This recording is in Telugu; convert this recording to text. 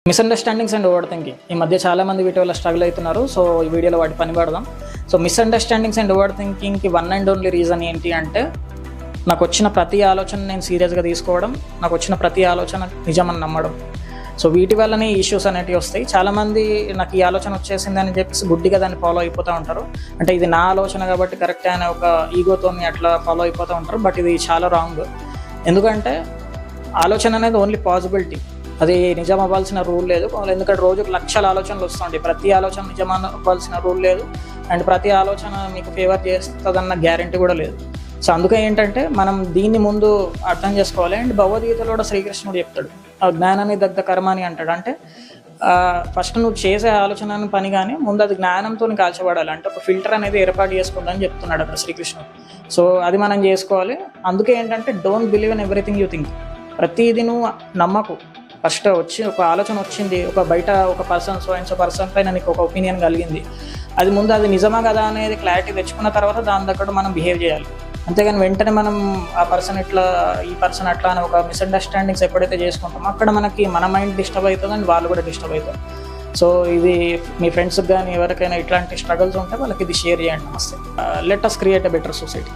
మిస్అండర్స్టాండింగ్స్ అండ్ ఓవర్ థింకింగ్ ఈ మధ్య చాలామంది వీటి వల్ల స్ట్రగుల్ అవుతున్నారు. సో ఈ వీడియోలో వాటి పని పడదాం. సో మిస్అండర్స్టాండింగ్స్ అండ్ ఓవర్ థింకింగ్కి వన్ అండ్ ఓన్లీ రీజన్ ఏంటి అంటే, నాకు వచ్చిన ప్రతి ఆలోచన నేను సీరియస్గా తీసుకోవడం, నాకు వచ్చిన ప్రతి ఆలోచన నిజమని నమ్మడం. సో వీటి వల్లనే ఇష్యూస్ అనేవి వస్తాయి. చాలామంది నాకు ఈ ఆలోచన వచ్చేసిందని చెప్పేసి గుడ్డిగా దాన్ని ఫాలో అయిపోతూ ఉంటారు. అంటే ఇది నా ఆలోచన కాబట్టి కరెక్టే అనే ఒక ఈగోతో అట్లా ఫాలో అయిపోతూ ఉంటారు. బట్ ఇది చాలా రాంగ్. ఎందుకంటే ఆలోచన అనేది ఓన్లీ పాసిబిలిటీ, అది నిజం అవ్వాల్సిన రూల్ లేదు. ఎందుకంటే రోజుకు లక్షల ఆలోచనలు వస్తుంటాయి. ప్రతి ఆలోచన నిజం అవ్వాల్సిన రూల్ లేదు. అండ్ ప్రతి ఆలోచన మీకు ఫేవర్ చేస్తుందన్న గ్యారంటీ కూడా లేదు. సో అందుకే ఏంటంటే మనం దీన్ని ముందు అర్థం చేసుకోవాలి. అండ్ భగవద్గీతలో కూడా శ్రీకృష్ణుడు చెప్తాడు, ఆ జ్ఞానాన్ని దగ్ధ కర్మ అని అంటాడు. అంటే ఫస్ట్ నువ్వు చేసే ఆలోచన పని కానీ ముందు అది జ్ఞానంతో కాల్చబడాలి. అంటే ఒక ఫిల్టర్ అనేది ఏర్పాటు చేసుకోవాలని చెప్తున్నాడు అక్కడ శ్రీకృష్ణుడు. సో అది మనం చేసుకోవాలి. అందుకే ఏంటంటే don't believe in everything you think. ప్రతిదీ నువ్వు నమ్మకు. ఫస్ట్ ఒక ఆలోచన వచ్చింది, బయట ఒక పర్సన్ పైన నీకు ఒక ఒపీనియన్ కలిగింది, అది ముందు అది నిజమా కదా అనేది క్లారిటీ తెచ్చుకున్న తర్వాత దాని దగ్గర మనం బిహేవ్ చేయాలి. అంతేగాని వెంటనే మనం ఆ పర్సన్ ఇట్లా ఈ పర్సన్ అట్లా అని ఒక మిస్అండర్స్టాండింగ్స్ ఎప్పుడైతే చేసుకుంటామో అక్కడ మనకి మన మైండ్ డిస్టర్బ్ అవుతుంది అండ్ వాళ్ళు కూడా డిస్టర్బ్ అవుతారు. సో ఇది మీ ఫ్రెండ్స్కి కానీ ఎవరికైనా ఇట్లాంటి స్ట్రగుల్స్ ఉంటే వాళ్ళకి ఇది షేర్ చేయండి. నమస్తే. Let us create a better society.